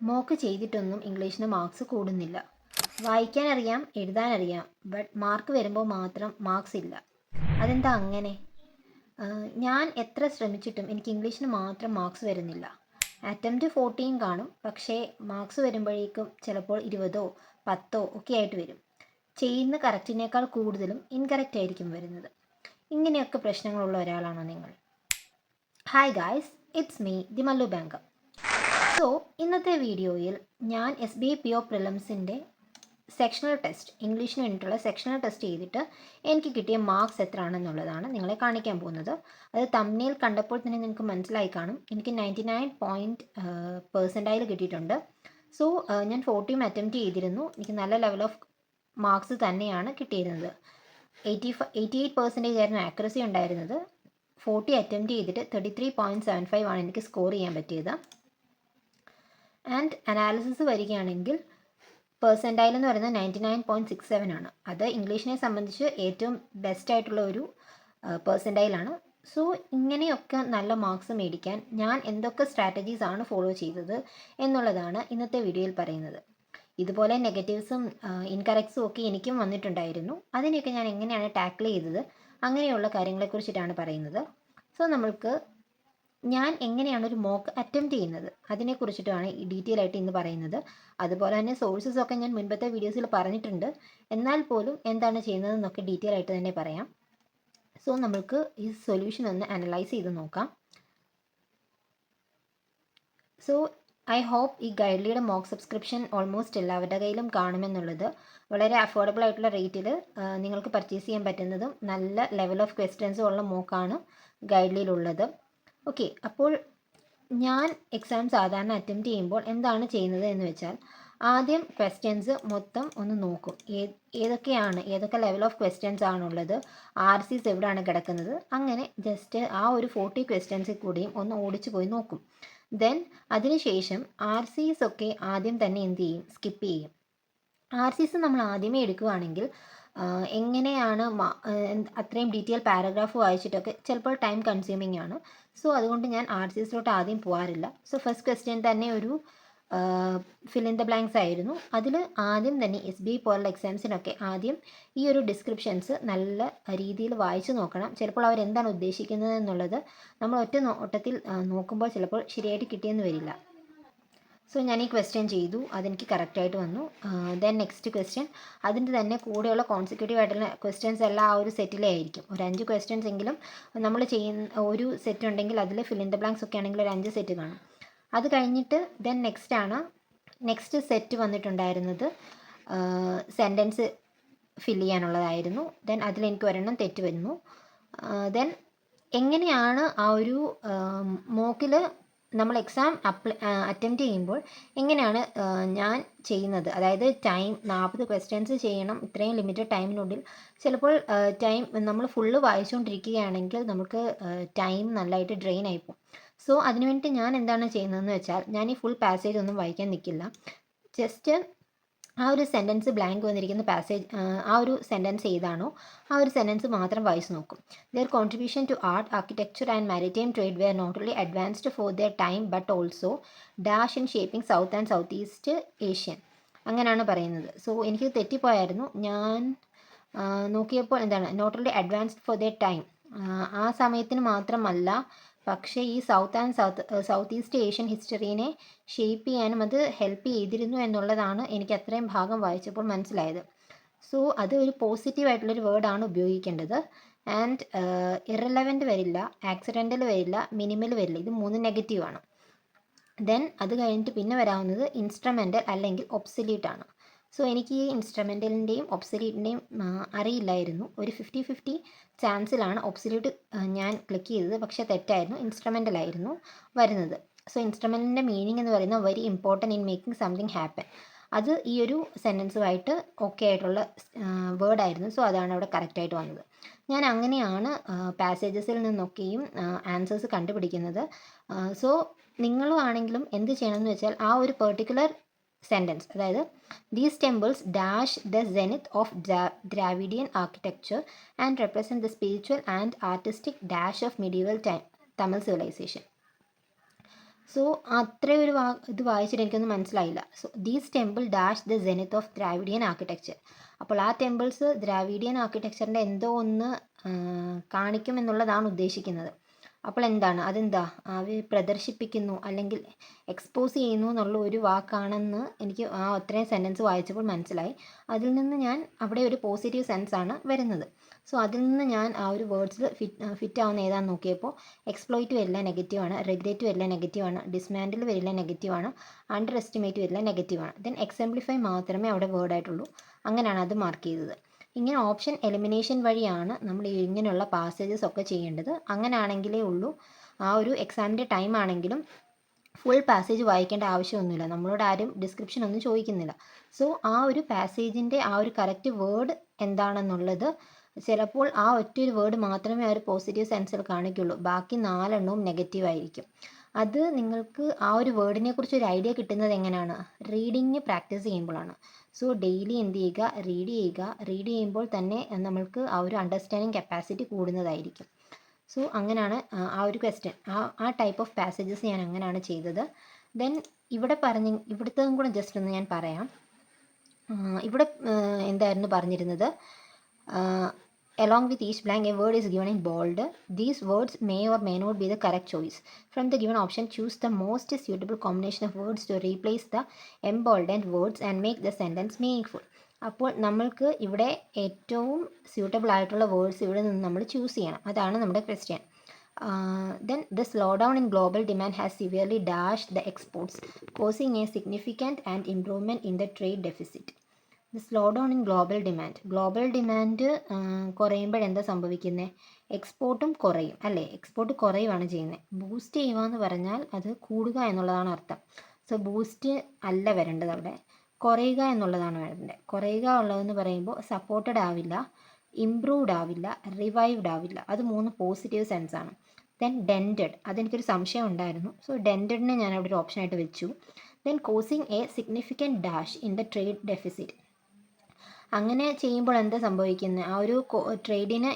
Mock ചെയ്തിട്ടൊന്നും ഇംഗ്ലീഷിന് marks കൂടുന്നില്ല. വായിക്കാനറിയാം, എഴുതാനറിയാം, but mark വരുമ്പോൾ മാത്രം മാർക്സ് ഇല്ല. അതെന്താ അങ്ങനെ? ഞാൻ എത്ര ശ്രമിച്ചിട്ടും എനിക്ക് ഇംഗ്ലീഷിന് മാത്രം മാർക്സ് വരുന്നില്ല. അറ്റംപ്റ്റ് 14 കാണും, പക്ഷേ മാർക്സ് വരുമ്പോഴേക്കും ചിലപ്പോൾ 20ഓ 10ഓ ഒക്കെ ആയിട്ട് വരും. ചെയ്യുന്ന കറക്റ്റിനേക്കാൾ കൂടുതലും ഇൻകറക്റ്റ് ആയിരിക്കും വരുന്നത്. ഇങ്ങനെയൊക്കെ പ്രശ്നങ്ങളുള്ള ഒരാളാണോ നിങ്ങൾ? Hi guys, it's me the Mallu banker. So ഇന്നത്തെ വീഡിയോയിൽ ഞാൻ SBI PO പ്രിലിംസിൻ്റെ സെക്ഷണൽ ടെസ്റ്റ്, ഇംഗ്ലീഷിന് വേണ്ടിയിട്ടുള്ള സെക്ഷണൽ ടെസ്റ്റ് ചെയ്തിട്ട് എനിക്ക് കിട്ടിയ മാർക്സ് എത്ര ആണെന്നുള്ളതാണ് നിങ്ങളെ കാണിക്കാൻ പോകുന്നത്. അത് തംബ്നെയിൽ കണ്ടപ്പോൾ തന്നെ നിങ്ങൾക്ക് മനസ്സിലായി കാണും. എനിക്ക് 99% കിട്ടിയിട്ടുണ്ട്. സോ ഞാൻ 40 അറ്റംപ്റ്റ് ചെയ്തിരുന്നു. എനിക്ക് നല്ല ലെവൽ ഓഫ് മാർക്സ് തന്നെയാണ് കിട്ടിയിരുന്നത്. 88% ആയിരുന്നു ആക്യുറസി ഉണ്ടായിരുന്നത്. 40 അറ്റംപ്റ്റ് ചെയ്തിട്ട് 33.75 ആണ് എനിക്ക് സ്കോർ ചെയ്യാൻ പറ്റിയത്. ആൻഡ് അനാലിസിസ് വരികയാണെങ്കിൽ പെർസെൻറ്റൈൽ എന്ന് പറയുന്നത് 99.67 ആണ്. അത് ഇംഗ്ലീഷിനെ സംബന്ധിച്ച് ഏറ്റവും ബെസ്റ്റ് ആയിട്ടുള്ള ഒരു പെർസെൻറ്റൈലാണ്. സോ ഇങ്ങനെയൊക്കെ നല്ല മാർക്സ് മേടിക്കാൻ ഞാൻ എന്തൊക്കെ സ്ട്രാറ്റജീസ് ആണ് ഫോളോ ചെയ്തത് എന്നുള്ളതാണ് ഇന്നത്തെ വീഡിയോയിൽ പറയുന്നത്. ഇതുപോലെ നെഗറ്റീവ്സും ഇൻകറക്ട്സും ഒക്കെ എനിക്കും വന്നിട്ടുണ്ടായിരുന്നു. അതിനെയൊക്കെ ഞാൻ എങ്ങനെയാണ് ടാക്കിൾ ചെയ്തത്, അങ്ങനെയുള്ള കാര്യങ്ങളെക്കുറിച്ചിട്ടാണ് പറയുന്നത്. സോ നമ്മൾക്ക് ഞാൻ എങ്ങനെയാണ് ഒരു മോക്ക് അറ്റംപ്റ്റ് ചെയ്യുന്നത് അതിനെക്കുറിച്ചിട്ടാണ് ഈ ഡീറ്റെയിൽ ആയിട്ട് ഇന്ന് പറയുന്നത്. അതുപോലെ തന്നെ സോഴ്സസ് ഒക്കെ ഞാൻ മുൻപത്തെ വീഡിയോസിൽ പറഞ്ഞിട്ടുണ്ട്. എന്നാൽ പോലും എന്താണ് ചെയ്യുന്നതെന്നൊക്കെ ഡീറ്റെയിൽ ആയിട്ട് തന്നെ പറയാം. സോ നമ്മൾക്ക് ഈ സൊല്യൂഷൻ ഒന്ന് അനലൈസ് ചെയ്ത് നോക്കാം. സോ ഐ ഹോപ്പ് ഈ ഗൈഡ്ലിയുടെ മോക്ക് സബ്സ്ക്രിപ്ഷൻ ഓൾമോസ്റ്റ് എല്ലാവരുടെ കയ്യിലും കാണുമെന്നുള്ളത്. വളരെ അഫോർഡബിൾ ആയിട്ടുള്ള റേറ്റിൽ നിങ്ങൾക്ക് പർച്ചേസ് ചെയ്യാൻ പറ്റുന്നതും നല്ല ലെവൽ ഓഫ് ക്വസ്റ്റ്യൻസും ഉള്ള മോക്കാണ് ഗൈഡ്ലിയിലുള്ളത്. ഓക്കെ, അപ്പോൾ ഞാൻ എക്സാം സാധാരണ അറ്റംപ്റ്റ് ചെയ്യുമ്പോൾ എന്താണ് ചെയ്യുന്നത് എന്ന് വെച്ചാൽ, ആദ്യം ക്വസ്റ്റ്യൻസ് മൊത്തം ഒന്ന് നോക്കും. ഏതൊക്കെ ലെവൽ ഓഫ് ക്വസ്റ്റ്യൻസ് ആണുള്ളത്, RCs എവിടെയാണ് കിടക്കുന്നത്, അങ്ങനെ ജസ്റ്റ് ആ ഒരു 40 ക്വസ്റ്റ്യൻസിൽ കൂടിയും ഒന്ന് ഓടിച്ചു പോയി നോക്കും. ദെൻ അതിനുശേഷം RCs ഒക്കെ ആദ്യം തന്നെ എന്ത് ചെയ്യും, സ്കിപ്പ് ചെയ്യും. RCs നമ്മൾ ആദ്യമേ എടുക്കുകയാണെങ്കിൽ എങ്ങനെയാണ് അത്രയും ഡീറ്റെയിൽ പാരഗ്രാഫ് വായിച്ചിട്ടൊക്കെ ചിലപ്പോൾ ടൈം കൺസ്യൂമിങ് ആണ്. സോ അതുകൊണ്ട് ഞാൻ RCSലോട്ട് ആദ്യം പോകാറില്ല. സോ ഫസ്റ്റ് ക്വസ്റ്റ്യൻ തന്നെ ഒരു ഫിൽ ഇൻ ദ ബ്ലാങ്ക്സ് ആയിരുന്നു. അതിൽ ആദ്യം തന്നെ SBI പോലുള്ള എക്സാംസിനൊക്കെ ആദ്യം ഈ ഒരു ഡിസ്ക്രിപ്ഷൻസ് നല്ല രീതിയിൽ വായിച്ചു നോക്കണം. ചിലപ്പോൾ അവരെന്താണ് ഉദ്ദേശിക്കുന്നത് എന്നുള്ളത് നമ്മൾ ഒറ്റ നോട്ടത്തിൽ നോക്കുമ്പോൾ ചിലപ്പോൾ ശരിയായിട്ട് കിട്ടിയെന്ന് വരില്ല. സോ ഞാൻ ഈ ക്വസ്റ്റ്യൻ ചെയ്തു, അതെനിക്ക് കറക്റ്റായിട്ട് വന്നു. ദെൻ നെക്സ്റ്റ് ക്വസ്റ്റ്യൻ, അതിൻ്റെ തന്നെ കൂടെയുള്ള കോൺസിക്യൂട്ടീവ് ആയിട്ടുള്ള ക്വസ്റ്റ്യൻസ് എല്ലാം ആ ഒരു സെറ്റിലേ ആയിരിക്കും. ഒരു 5 ക്വസ്റ്റ്യൻസ് എങ്കിലും നമ്മൾ ചെയ്യുന്ന ഒരു സെറ്റ് ഉണ്ടെങ്കിൽ അതിൽ ഫിൽ ഇൻ ദ ബ്ലാങ്ക്സ് ഒക്കെ ആണെങ്കിൽ ഒരു 5 സെറ്റ് കാണും. അത് കഴിഞ്ഞിട്ട് ദെൻ നെക്സ്റ്റ് സെറ്റ് വന്നിട്ടുണ്ടായിരുന്നത് സെൻറ്റൻസ് ഫിൽ ചെയ്യാനുള്ളതായിരുന്നു. ദെൻ അതിലെനിക്ക് ഒരെണ്ണം തെറ്റ് വരുന്നു. ദെൻ എങ്ങനെയാണ് ആ ഒരു മോക്കിൽ നമ്മൾ എക്സാം അറ്റംപ്റ്റ് ചെയ്യുമ്പോൾ എങ്ങനെയാണ് ഞാൻ ചെയ്യുന്നത്, അതായത് ടൈം 40 ക്വസ്റ്റ്യൻസ് ചെയ്യണം, ഇത്രയും ലിമിറ്റഡ് ടൈമിനുള്ളിൽ. ചിലപ്പോൾ ടൈം നമ്മൾ ഫുള്ള് വായിച്ചുകൊണ്ടിരിക്കുകയാണെങ്കിൽ നമുക്ക് ടൈം നല്ലതായിട്ട് ഡ്രെയിൻ ആയിപ്പോകും. സോ അതിന് വേണ്ടിയിട്ട് ഞാൻ എന്താണ് ചെയ്യുന്നതെന്ന് വെച്ചാൽ, ഞാൻ ഈ ഫുൾ പാസേജ് ഒന്നും വായിക്കാൻ നിൽക്കില്ല. ജസ്റ്റ് ആ ഒരു സെൻറ്റൻസ് ബ്ലാങ്ക് വന്നിരിക്കുന്ന പാസേജ്, ആ ഒരു സെൻറ്റൻസ് ഏതാണോ ആ ഒരു സെൻറ്റൻസ് മാത്രം വായിച്ച് നോക്കും. Their contribution to art, architecture and maritime trade were not only advanced for their time but also dash in shaping South and Southeast Asian. അങ്ങനെയാണ് പറയുന്നത്. സോ എനിക്ക് തെറ്റിപ്പോയായിരുന്നു. ഞാൻ നോക്കിയപ്പോൾ എന്താണ്, not only advanced for their time, ആ സമയത്തിന് മാത്രമല്ല, പക്ഷേ ഈ സൗത്ത് ഈസ്റ്റ് ഏഷ്യൻ ഹിസ്റ്ററീനെ ഷേപ്പ് ചെയ്യാനും അത് ഹെൽപ്പ് ചെയ്തിരുന്നു എന്നുള്ളതാണ് എനിക്ക് അത്രയും ഭാഗം വായിച്ചപ്പോൾ മനസ്സിലായത്. സോ അത് ഒരു പോസിറ്റീവ് ആയിട്ടുള്ളൊരു വേർഡാണ് ഉപയോഗിക്കേണ്ടത്. ആൻഡ് ഇറലവൻ്റ് വരില്ല, ആക്സിഡൻ്റൽ വരില്ല, മിനിമൽ വരില്ല. ഇത് 3 നെഗറ്റീവാണ്. ദെൻ അത് കഴിഞ്ഞിട്ട് പിന്നെ വരാവുന്നത് ഇൻസ്ട്രുമെൻ്റൽ അല്ലെങ്കിൽ ഒബ്സൊല്യൂട്ട് ആണ്. സോ എനിക്ക് ഈ ഇൻസ്ട്രുമെൻ്റലിൻ്റെയും ഒബ്സൊല്യൂട്ടിൻ്റെയും അറിയില്ലായിരുന്നു. ഒരു 50-50 ചാൻസിലാണ് ഒബ്സൊല്യൂട്ട് ഞാൻ ക്ലിക്ക് ചെയ്തത്, പക്ഷേ തെറ്റായിരുന്നു, ഇൻസ്ട്രുമെൻ്റൽ ആയിരുന്നു വരുന്നത്. സോ ഇൻസ്ട്രുമെൻ്റിൻ്റെ മീനിങ് എന്ന് പറയുന്നത് very important in making something happen. അത് ഈ ഒരു സെൻറ്റൻസുമായിട്ട് ഓക്കെ ആയിട്ടുള്ള വേർഡായിരുന്നു. സോ അതാണ് അവിടെ കറക്റ്റായിട്ട് വന്നത്. ഞാൻ അങ്ങനെയാണ് പാസേജസിൽ നിന്നൊക്കെയും ആൻസേഴ്സ് കണ്ടുപിടിക്കുന്നത്. സോ നിങ്ങളും ആണെങ്കിലും എന്ത് ചെയ്യണമെന്ന് വെച്ചാൽ, ആ ഒരു പെർട്ടിക്കുലർ സെൻറ്റൻസ്, അതായത് these temples dash the zenith of Dravidian architecture and represent the spiritual and artistic dash of medieval Tamil civilisation. So അത്രയും ഒരു ഇത് വായിച്ചിട്ട് എനിക്കൊന്നും മനസ്സിലായില്ല. So these temple dash the zenith of Dravidian architecture. അപ്പോൾ ആ ടെമ്പിൾസ് ദ്രാവിഡിയൻ ആർക്കിടെക്ചറിൻ്റെ എന്തോ ഒന്ന് കാണിക്കുമെന്നുള്ളതാണ് ഉദ്ദേശിക്കുന്നത്. അപ്പോൾ എന്താണ് അതെന്താ അവർ പ്രദർശിപ്പിക്കുന്നു അല്ലെങ്കിൽ എക്സ്പോസ് ചെയ്യുന്നു എന്നുള്ള ഒരു വാക്കാണെന്ന് എനിക്ക് ആ അത്രയും സെൻറ്റൻസ് വായിച്ചപ്പോൾ മനസ്സിലായി. അതിൽ നിന്ന് ഞാൻ അവിടെ ഒരു പോസിറ്റീവ് സെൻസാണ് വരുന്നത്. സോ അതിൽ നിന്ന് ഞാൻ ആ ഒരു വേർഡ്സിൽ ഫിറ്റ് ആവുന്ന ഏതാണെന്ന് നോക്കിയപ്പോൾ എക്സ്പ്ലോയിറ്റ് വരില്ല നെഗറ്റീവാണ്, റിഗ്രറ്റ് വരില്ല നെഗറ്റീവാണ്, ഡിസ്മാൻഡിൽ വരില്ല നെഗറ്റീവാണ്, അണ്ടർ എസ്റ്റിമേറ്റ് വരില്ല നെഗറ്റീവാണ്. ദെൻ എക്സാംപ്ലിഫൈ മാത്രമേ അവിടെ വേർഡായിട്ടുള്ളൂ. അങ്ങനെയാണ് അത് മാർക്ക് ചെയ്തത്. ഇങ്ങനെ ഓപ്ഷൻ എലിമിനേഷൻ വഴിയാണ് നമ്മൾ ഇങ്ങനെയുള്ള പാസേജസ് ഒക്കെ ചെയ്യേണ്ടത്. അങ്ങനെയാണെങ്കിലേ ഉള്ളൂ ആ ഒരു എക്സാമിൻ്റെ ടൈം ആണെങ്കിലും ഫുൾ പാസേജ് വായിക്കേണ്ട ആവശ്യമൊന്നുമില്ല. നമ്മളോട് ആരും ഡിസ്ക്രിപ്ഷൻ ഒന്നും ചോദിക്കുന്നില്ല. സോ ആ ഒരു പാസേജിൻ്റെ ആ ഒരു കറക്റ്റ് വേർഡ് എന്താണെന്നുള്ളത് ചിലപ്പോൾ ആ ഒറ്റൊരു വേർഡ് മാത്രമേ ആ ഒരു പോസിറ്റീവ് സെൻസിൽ കാണിക്കുള്ളൂ. ബാക്കി 4 എണ്ണവും നെഗറ്റീവ് ആയിരിക്കും. അത് നിങ്ങൾക്ക് ആ ഒരു വേർഡിനെ കുറിച്ച് ഒരു ഐഡിയ കിട്ടുന്നത് എങ്ങനെയാണ്? റീഡിങ് പ്രാക്ടീസ് ചെയ്യുമ്പോഴാണ്. സോ ഡെയിലി എന്ത് ചെയ്യുക? റീഡ് ചെയ്യുക. റീഡ് ചെയ്യുമ്പോൾ തന്നെ നമ്മൾക്ക് ആ ഒരു അണ്ടർസ്റ്റാൻഡിങ് കപ്പാസിറ്റി കൂടുന്നതായിരിക്കും. സോ അങ്ങനെയാണ് ആ ഒരു ക്വസ്റ്റ്യൻ, ആ ടൈപ്പ് ഓഫ് പാസേജസ് ഞാൻ അങ്ങനെയാണ് ചെയ്തത്. ദെൻ ഇവിടുത്തതും കൂടെ ജസ്റ്റ് ഒന്ന് ഞാൻ പറയാം. ഇവിടെ എന്തായിരുന്നു പറഞ്ഞിരുന്നത്? Along with each blank, a word is given in bold. These words may or may not be the correct choice. From the given option, choose the most suitable combination of words to replace the emboldened words and make the sentence meaningful. അപ്പോൾ നമ്മൾക്ക് ഇവിടെ ഏറ്റവും suitable ആയിട്ടുള്ള words ഇവിടെ നിന്ന് നമ്മൾ choose ചെയ്യണം. അതാണ് നമ്മുടെ question. Then the slowdown in global demand has severely dashed the exports, causing a significant and improvement in the trade deficit. Slow down in global demand കുറയുമ്പോഴെന്താ സംഭവിക്കുന്നത്? എക്സ്പോർട്ടും കുറയും അല്ലേ? എക്സ്പോർട്ട് കുറയുകയാണ് ചെയ്യുന്നത്. ബൂസ്റ്റ് ചെയ്യുക എന്ന് പറഞ്ഞാൽ അത് കൂടുക എന്നുള്ളതാണ് അർത്ഥം. സോ ബൂസ്റ്റ് അല്ല വരേണ്ടത് അവിടെ, കുറയുക എന്നുള്ളതാണ് വരേണ്ടത്. കുറയുക ഉള്ളതെന്ന് പറയുമ്പോൾ സപ്പോർട്ടഡ് ആവില്ല, ഇംപ്രൂവ്ഡ് ആവില്ല, റിവൈവ്ഡ് ആവില്ല. അത് 3 പോസിറ്റീവ് സെൻസാണ്. ദെൻ ഡെൻറ്റഡ്, അതെനിക്കൊരു സംശയം ഉണ്ടായിരുന്നു. സോ ഡെൻറ്റഡിനെ ഞാൻ അവിടെ ഒരു ഓപ്ഷനായിട്ട് വെച്ചു. Then causing A significant dash in the trade deficit. അങ്ങനെ ചെയ്യുമ്പോൾ എന്താ സംഭവിക്കുന്നത്? ആ ഒരു ട്രേഡിന്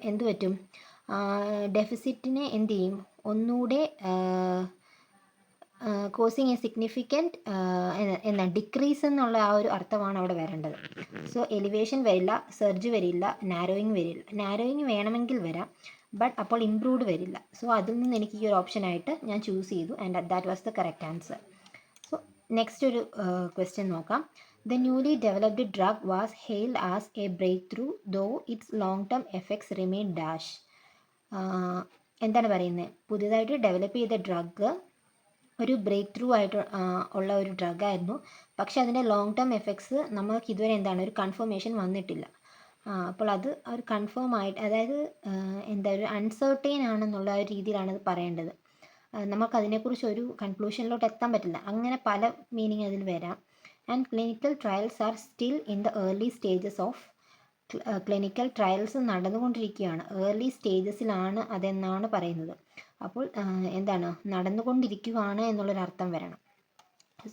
എന്ത് പറ്റും? ഡെഫിസിറ്റിനെ എന്ത് ചെയ്യും? ഒന്നുകൂടെ കോസിങ് എ സിഗ്നിഫിക്കൻറ്റ് ഡിക്രീസ് എന്നുള്ള ആ ഒരു അർത്ഥമാണ് അവിടെ വരേണ്ടത്. സോ എലിവേഷൻ വരില്ല, സർജ് വരില്ല, നാരോയിങ് വരില്ല. നാരോയിങ് വേണമെങ്കിൽ വരാം, ബട്ട് അപ്പോൾ ഇംപ്രൂവ്ഡ് വരില്ല. സോ അതിൽ നിന്ന് എനിക്ക് ഈ ഒരു ഓപ്ഷനായിട്ട് ഞാൻ ചൂസ് ചെയ്തു and that was the correct answer. So next ഒരു ക്വസ്റ്റ്യൻ നോക്കാം. The newly developed drug was hailed as a breakthrough, though its long-term effects remain dash. എന്താണ് പറയുന്നത്? പുതിയതായിട്ട് ഡെവലപ്പ് ചെയ്ത ഡ്രഗ് ഒരു ബ്രേക്ക് ത്രൂ ആയിട്ട് ഉള്ള ഒരു ഡ്രഗായിരുന്നു. പക്ഷെ അതിൻ്റെ ലോങ് ടേം എഫക്ട്സ് നമുക്ക് ഇതുവരെ എന്താണ് ഒരു കൺഫർമേഷൻ വന്നിട്ടില്ല. അപ്പോൾ അത് ഒരു കൺഫേം ആയിട്ട്, അതായത് ഒരു അൺസർട്ടൈൻ ആണെന്നുള്ള ഒരു രീതിയിലാണ് അത് പറയേണ്ടത്. നമുക്കതിനെക്കുറിച്ച് ഒരു കൺക്ലൂഷനിലോട്ട് എത്താൻ പറ്റില്ല. അങ്ങനെ പല മീനിങ് അതിൽ വരാം. And clinical trials are still in the early stages of clinical trials നടന്നുകൊണ്ടിരിക്കുകയാണ്. ഏർലി സ്റ്റേജസിലാണ് അതെന്നാണ് പറയുന്നത്. അപ്പോൾ നടന്നുകൊണ്ടിരിക്കുകയാണ് എന്നുള്ളൊരർത്ഥം വരണം.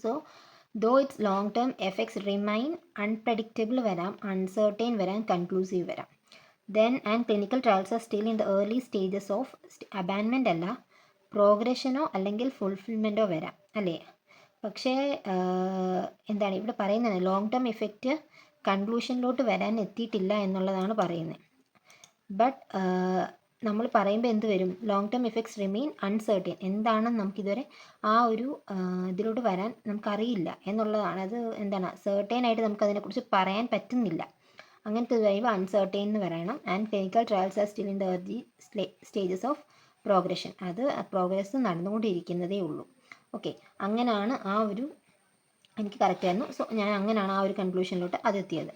So though it's long term effects remain unpredictable വരാം, അൺസർട്ടൈൻ വരാം, കൺക്ലൂസീവ് വരാം. Then and clinical trials are still in the early stages of അബാൻമെൻ്റ് അല്ല, പ്രോഗ്രഷനോ അല്ലെങ്കിൽ ഫുൾഫിൽമെൻറ്റോ വരാം അല്ലേ? പക്ഷേ ഇവിടെ പറയുന്നത് ലോങ് ടേം ഇഫക്റ്റ് കൺക്ലൂഷനിലോട്ട് വരാൻ എത്തിയിട്ടില്ല എന്നുള്ളതാണ് പറയുന്നത്. ബട്ട് നമ്മൾ പറയുമ്പോൾ എന്ത് വരും? Long term effects remain uncertain. എന്താണെന്ന് നമുക്കിതുവരെ ആ ഒരു ഇതിലോട്ട് വരാൻ നമുക്കറിയില്ല എന്നുള്ളതാണ്. അത് സെർട്ടൈൻ ആയിട്ട് നമുക്കതിനെക്കുറിച്ച് പറയാൻ പറ്റുന്നില്ല. അങ്ങനത്തെ കഴിയുമ്പോൾ അൺസർട്ടൈൻ എന്ന് പറയണം. And clinical trials are still in the early stages of progression. അത് പ്രോഗ്രസ് നടന്നുകൊണ്ടിരിക്കുന്നതേ ഉള്ളൂ. ഓക്കെ, അങ്ങനെയാണ് ആ ഒരു എനിക്ക് കറക്റ്റ് ആയിരുന്നു. സോ ഞാൻ അങ്ങനെയാണ് ആ ഒരു കൺക്ലൂഷനിലോട്ട് അതെത്തിയത്.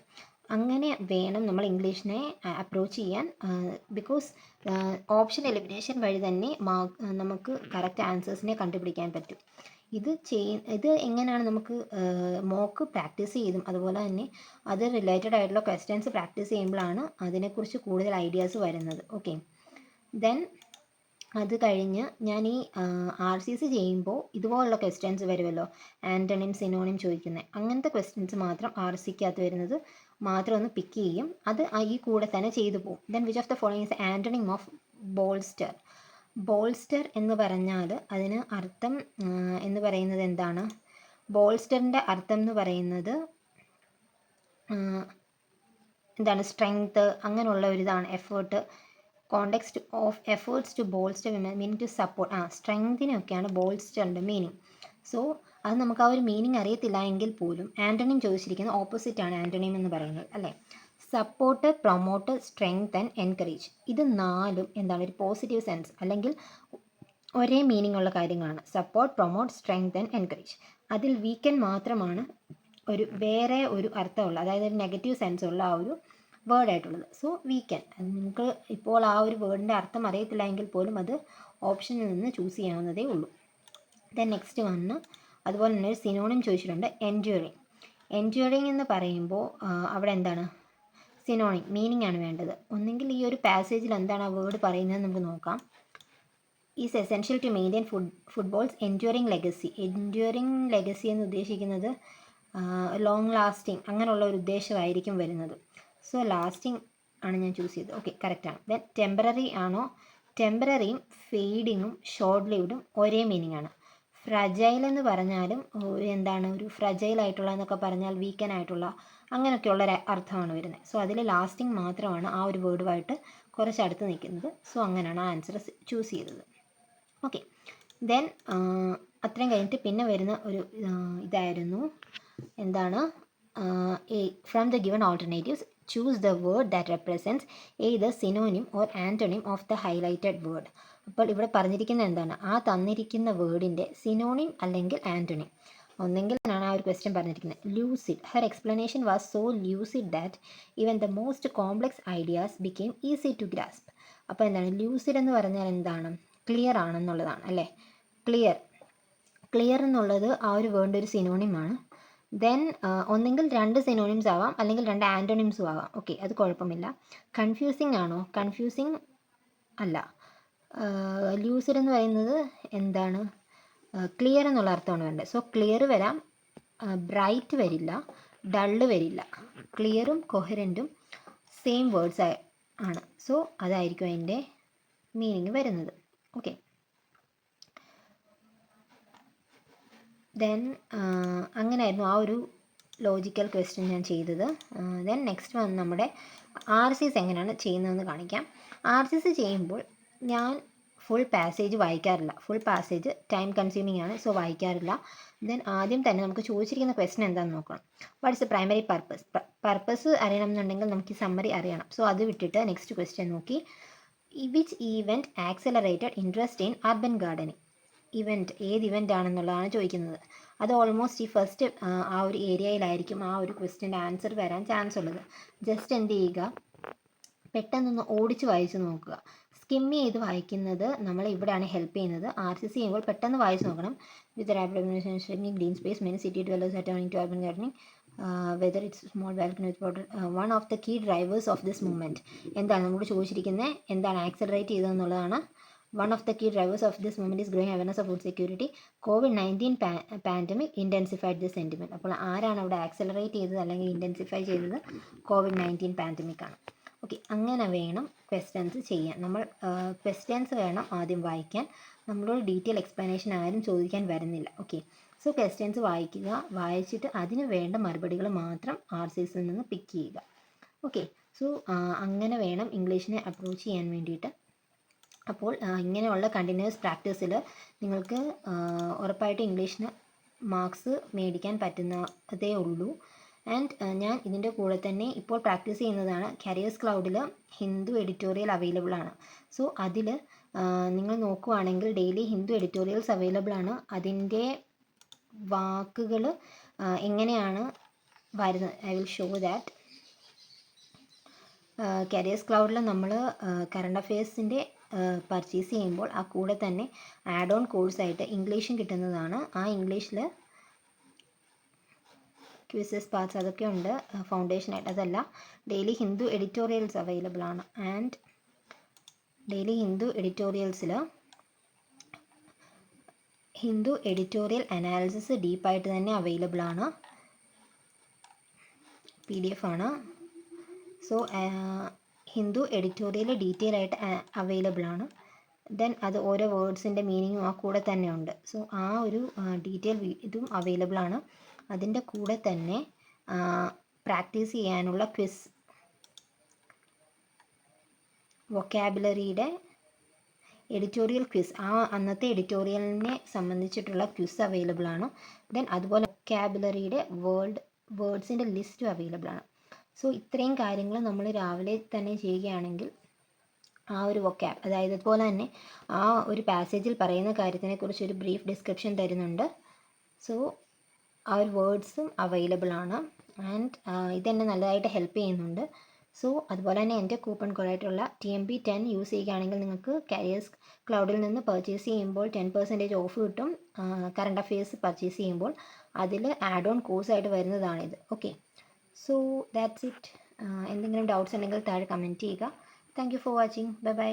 അങ്ങനെ വേണം നമ്മൾ ഇംഗ്ലീഷിനെ അപ്രോച്ച് ചെയ്യാൻ. ബിക്കോസ് ഓപ്ഷൻ എലിമിനേഷൻ വഴി തന്നെ നമുക്ക് കറക്റ്റ് ആൻസേഴ്സിനെ കണ്ടുപിടിക്കാൻ പറ്റും. ഇത് എങ്ങനെയാണ് നമുക്ക് മോക്ക് പ്രാക്ടീസ് ചെയ്തും അതുപോലെ തന്നെ അത് റിലേറ്റഡ് ആയിട്ടുള്ള ക്വസ്റ്റ്യൻസ് പ്രാക്ടീസ് ചെയ്യുമ്പോഴാണ് അതിനെക്കുറിച്ച് കൂടുതൽ ഐഡിയാസ് വരുന്നത്. ഓക്കെ, ദെൻ അത് കഴിഞ്ഞ് ഞാൻ ഈ RCC ചെയ്യുമ്പോൾ ഇതുപോലുള്ള ക്വസ്റ്റ്യൻസ് വരുമല്ലോ, ആൻറ്റണിം സിനോണിം ചോദിക്കുന്നത്. അങ്ങനത്തെ ക്വസ്റ്റ്യൻസ് മാത്രം RCക്കകത്ത് വരുന്നത് മാത്രം ഒന്ന് പിക്ക് ചെയ്യും. അത് ഈ കൂടെ തന്നെ ചെയ്തു പോകും. Then which of the following is antonym of bolster? Bolster എന്ന് പറഞ്ഞാൽ അതിന് അർത്ഥം എന്ന് പറയുന്നത് എന്താണ്? ബോൾസ്റ്ററിൻ്റെ അർത്ഥം എന്ന് പറയുന്നത് എന്താണ്? സ്ട്രെങ്ത്, അങ്ങനെയുള്ള ഒരു ഇതാണ്. Effort, context of efforts to bolster meaning to support. സ്ട്രെങ്തിനൊക്കെയാണ് ബോൾസ്റ്ററിൻ്റെ മീനിങ്. സോ അത് നമുക്ക് ആ ഒരു മീനിങ് അറിയത്തില്ല എങ്കിൽ പോലും ആൻറ്റണിം ചോദിച്ചിരിക്കുന്ന ഓപ്പോസിറ്റ് ആണ് ആൻറ്റണിം എന്ന് പറയുന്നത്, അല്ലേ? Support, promote, strength and encourage, ഇത് നാലും എന്താണ്? ഒരു പോസിറ്റീവ് സെൻസ് അല്ലെങ്കിൽ ഒരേ മീനിങ് ഉള്ള കാര്യങ്ങളാണ്. Support, promote, strength and encourage. അതിൽ വീക്കൻ മാത്രമാണ് വേറെ ഒരു അർത്ഥമുള്ള, അതായത് ഒരു നെഗറ്റീവ് സെൻസ് ഉള്ള ആ ഒരു വേർഡായിട്ടുള്ളത്. സോ വീക്കൻ, നിങ്ങൾക്ക് ഇപ്പോൾ ആ ഒരു വേർഡിൻ്റെ അർത്ഥം അറിയത്തില്ല എങ്കിൽ പോലും അത് ഓപ്ഷനിൽ നിന്ന് ചൂസ് ചെയ്യാവുന്നതേ ഉള്ളൂ. ദെൻ നെക്സ്റ്റ് വന്ന് അതുപോലെ തന്നെ ഒരു സിനോണിം ചോദിച്ചിട്ടുണ്ട്, എൻഡ്യൂറിങ്. എൻഡ്യൂറിങ് എന്ന് പറയുമ്പോൾ അവിടെ എന്താണ്? സിനോണിം മീനിങ് ആണ് വേണ്ടത്. ഒന്നെങ്കിൽ ഈ ഒരു പാസേജിൽ എന്താണ് ആ വേർഡ് പറയുന്നത് നമുക്ക് നോക്കാം. Is essential to maintain football's enduring legacy. Enduring legacy എന്ന് ഉദ്ദേശിക്കുന്നത് ലോങ് ലാസ്റ്റിംഗ് അങ്ങനെയുള്ള ഒരു ഉദ്ദേശമായിരിക്കും വരുന്നത്. സോ ലാസ്റ്റിംഗ് ആണ് ഞാൻ ചൂസ് ചെയ്തത്. ഓക്കെ, കറക്റ്റാണ്. ദെൻ ടെമ്പററി ആണോ? ടെമ്പററിയും ഫെയ്ഡിങ്ങും ഷോർട്ട് ലിവ്ഡും ഒരേ മീനിങ് ആണ്. ഫ്രജൈൽ എന്ന് പറഞ്ഞാലും എന്താണ്? ഒരു ഫ്രജൈൽ ആയിട്ടുള്ള എന്നൊക്കെ പറഞ്ഞാൽ വീക്കൻ ആയിട്ടുള്ള അങ്ങനെയൊക്കെയുള്ള ഒരു അർത്ഥമാണ് വരുന്നത്. സോ അതിൽ ലാസ്റ്റിംഗ് മാത്രമാണ് ആ ഒരു വേർഡുമായിട്ട് കുറച്ച് അടുത്ത് നിൽക്കുന്നത്. സോ അങ്ങനെയാണ് ആ ആൻസർ ചൂസ് ചെയ്തത്. ഓക്കെ, ദെൻ അത്രയും കഴിഞ്ഞിട്ട് പിന്നെ വരുന്ന ഒരു ഇതായിരുന്നു എന്താണ്? From the given alternatives choose the word that represents either synonym or antonym of the highlighted word. അപ്പോൾ ഇവിടെ പറഞ്ഞിരിക്കുന്നത് എന്താണ്? ആ തന്നിരിക്കുന്ന വേർഡിൻ്റെ സിനോണിം അല്ലെങ്കിൽ ആൻറ്റണിം. ഒന്നെങ്കിൽ ആണ് ആ ഒരു ക്വസ്റ്റ്യൻ പറഞ്ഞിരിക്കുന്നത്. Lucid, her explanation was so lucid that even the most complex ideas became easy to grasp. അപ്പോൾ എന്താണ്? ലൂസിഡ് എന്ന് പറഞ്ഞാൽ എന്താണ്? ക്ലിയർ ആണെന്നുള്ളതാണ്, അല്ലേ? ക്ലിയർ എന്നുള്ളത് ആ ഒരു വേർഡിൻ്റെ ഒരു സിനോണിമാണ്. ദെൻ ഒന്നെങ്കിൽ 2 സിനോണിംസ് ആവാം, അല്ലെങ്കിൽ 2 ആൻറ്റോണിംസും ആവാം. ഓക്കെ, അത് കുഴപ്പമില്ല. കൺഫ്യൂസിങ് ആണോ? കൺഫ്യൂസിങ് അല്ല. ലൂസിഡ് എന്ന് പറയുന്നത് എന്താണ്? ക്ലിയർ എന്നുള്ള അർത്ഥമാണ് വേണ്ടത്. സോ ക്ലിയർ വരാം, ബ്രൈറ്റ് വരില്ല, ഡള്ള് വരില്ല. ക്ലിയറും കൊഹറൻറ്റും സെയിം വേർഡ്സ് ആണ്. സോ അതായിരിക്കും അതിൻ്റെ മീനിങ് വരുന്നത്. ഓക്കെ, ദെൻ അങ്ങനെയായിരുന്നു ആ ഒരു ലോജിക്കൽ ക്വസ്റ്റ്യൻ ഞാൻ ചെയ്തത്. ദെൻ നെക്സ്റ്റ് വന്ന് നമ്മുടെ RCS എങ്ങനെയാണ് ചെയ്യുന്നതെന്ന് കാണിക്കാം. RCS ചെയ്യുമ്പോൾ ഞാൻ ഫുൾ പാസേജ് വായിക്കാറില്ല. ഫുൾ പാസേജ് ടൈം കൺസ്യൂമിംഗ് ആണ്, സോ വായിക്കാറില്ല. ദെൻ ആദ്യം തന്നെ നമുക്ക് ചോദിച്ചിരിക്കുന്ന ക്വസ്റ്റ്യൻ എന്താണെന്ന് നോക്കണം. What is the primary purpose? Purpose അറിയണം എന്നുണ്ടെങ്കിൽ നമുക്ക് ഈ സമ്മറി അറിയണം. സോ അത് വിട്ടിട്ട് നെക്സ്റ്റ് ക്വസ്റ്റ്യൻ നോക്കി. Which event accelerated interest in urban gardening? ഏത് ഇവൻ്റ് ആണെന്നുള്ളതാണ് ചോദിക്കുന്നത്. അത് ഓൾമോസ്റ്റ് ഈ ഫസ്റ്റ് ആ ഒരു ഏരിയയിലായിരിക്കും ആ ഒരു ക്വസ്റ്റ്യൻ്റെ ആൻസർ വരാൻ ചാൻസ് ഉള്ളത്. ജസ്റ്റ് എന്ത് ചെയ്യുക, പെട്ടെന്നൊന്ന് ഓടിച്ച് വായിച്ച് നോക്കുക. സ്കിം ചെയ്ത് വായിക്കുന്നത് നമ്മൾ ഇവിടെയാണ് ഹെൽപ്പ് ചെയ്യുന്നത്. RCS ചെയ്യുമ്പോൾ പെട്ടെന്ന് വായിച്ച് നോക്കണം. With rapid green space many city develops are turning to urban gardening whether it's small balcony with water one of the key drivers of this movement. എന്താണ് നമ്മളോട് ചോദിച്ചിരിക്കുന്നത്? എന്താണ് ആക്സലറേറ്റ് ചെയ്തതെന്നുള്ളതാണ്. One of the key drivers of this movement is growing awareness of food security. COVID-19 pandemic intensified this sentiment. അപ്പോൾ ആരാണ് അവിടെ accelerate ചെയ്തത് അല്ലെങ്കിൽ ഇൻറ്റൻസിഫൈ ചെയ്തത്? COVID-19 പാൻഡമിക് ആണ്. ഓക്കെ, അങ്ങനെ വേണം ക്വസ്റ്റ്യൻസ് ചെയ്യാൻ. നമ്മൾ ക്വസ്റ്റ്യൻസ് വേണം ആദ്യം വായിക്കാൻ. നമ്മളോട് ഡീറ്റെയിൽ എക്സ്പ്ലനേഷൻ ആരും ചോദിക്കാൻ വരുന്നില്ല. ഓക്കെ, സോ ക്വസ്റ്റ്യൻസ് വായിക്കുക, വായിച്ചിട്ട് അതിന് വേണ്ട മറുപടികൾ മാത്രം RCSൽ നിന്ന് പിക്ക് ചെയ്യുക. ഓക്കെ, സോ അങ്ങനെ വേണം ഇംഗ്ലീഷിനെ അപ്രോച്ച് ചെയ്യാൻ വേണ്ടിയിട്ട്. അപ്പോൾ ഇങ്ങനെയുള്ള കണ്ടിന്യൂസ് പ്രാക്ടീസിൽ നിങ്ങൾക്ക് ഉറപ്പായിട്ട് ഇംഗ്ലീഷിന് മാർക്സ് മേടിക്കാൻ പറ്റുന്നതേ ഉള്ളൂ. ആൻഡ് ഞാൻ ഇതിൻ്റെ കൂടെ തന്നെ ഇപ്പോൾ പ്രാക്ടീസ് ചെയ്യുന്നതാണ്. കരിയേഴ്സ് ക്ലൗഡിൽ ഹിന്ദു എഡിറ്റോറിയൽ അവൈലബിൾ ആണ്. സോ അതിൽ നിങ്ങൾ നോക്കുവാണെങ്കിൽ ഡെയിലി ഹിന്ദു എഡിറ്റോറിയൽസ് അവൈലബിൾ ആണ്. അതിൻ്റെ വാക്കുകൾ എങ്ങനെയാണ് വരുന്നത്, I will show that. Careers ക്ലൗഡിൽ നമ്മൾ കറണ്ട് അഫെയർസിൻ്റെ പർച്ചേസ് ചെയ്യുമ്പോൾ ആ കൂടെ തന്നെ ആഡ് ഓൺ കോഴ്സായിട്ട് ഇംഗ്ലീഷും കിട്ടുന്നതാണ്. ആ ഇംഗ്ലീഷിൽ ക്വിസസ് പാർട്സ് അതൊക്കെ ഉണ്ട് ഫൗണ്ടേഷനായിട്ട്. അതല്ല, ഡെയിലി ഹിന്ദു എഡിറ്റോറിയൽസ് അവൈലബിൾ ആണ്. ആൻഡ് ഡെയിലി ഹിന്ദു എഡിറ്റോറിയൽസിൽ ഹിന്ദു എഡിറ്റോറിയൽ അനാലിസിസ് ഡീപ്പായിട്ട് തന്നെ അവൈലബിൾ ആണ്. PDF ആണ്. സോ ഹിന്ദു എഡിറ്റോറിയൽ ഡീറ്റെയിൽ ആയിട്ട് അവൈലബിൾ ആണ്. ദെൻ അത് ഓരോ വേർഡ്സിൻ്റെ മീനിങ്ങും ആ കൂടെ തന്നെ ഉണ്ട്. സോ ആ ഒരു ഡീറ്റെയിൽ ഇതും അവൈലബിൾ ആണ്. അതിൻ്റെ കൂടെ തന്നെ പ്രാക്ടീസ് ചെയ്യാനുള്ള ക്വിസ്, വൊക്കാബുലറിയുടെ എഡിറ്റോറിയൽ ക്വിസ്, ആ അന്നത്തെ എഡിറ്റോറിയലിനെ സംബന്ധിച്ചിട്ടുള്ള ക്വിസ് അവൈലബിൾ ആണ്. ദെൻ അതുപോലെ വൊക്കാബുലറിയുടെ വേർഡ്സിൻ്റെ ലിസ്റ്റും അവൈലബിൾ ആണ്. സോ ഇത്രയും കാര്യങ്ങൾ നമ്മൾ രാവിലെ തന്നെ ചെയ്യുകയാണെങ്കിൽ ആ ഒരു വൊക്കാബ്, അതായത് അതുപോലെ തന്നെ ആ ഒരു പാസേജിൽ പറയുന്ന കാര്യത്തിനെക്കുറിച്ച് ഒരു ബ്രീഫ് ഡിസ്ക്രിപ്ഷൻ തരുന്നുണ്ട്. സോ ആ ഒരു വേർഡ്സും അവൈലബിൾ ആണ്. ആൻഡ് ഇതെന്നെ നല്ലതായിട്ട് ഹെൽപ്പ് ചെയ്യുന്നുണ്ട്. സോ അതുപോലെ തന്നെ എൻ്റെ കൂപ്പൺ കോഡായിട്ടുള്ള TMP10 യൂസ് ചെയ്യുകയാണെങ്കിൽ നിങ്ങൾക്ക് കരിയേഴ്സ് ക്ലൗഡിൽ നിന്ന് പർച്ചേസ് ചെയ്യുമ്പോൾ 10% ഓഫ് കിട്ടും. കറണ്ട് അഫെയർസ് പർച്ചേസ് ചെയ്യുമ്പോൾ അതിൽ ആഡ് ഓൺ കോഴ്സായിട്ട് വരുന്നതാണിത്. Okay, so that's it. എന്തെങ്കിലും ഡൗട്ട്സ് ഉണ്ടെങ്കിൽ താഴെ കമൻറ്റ് ചെയ്യുക. Thank you for watching. Bye by.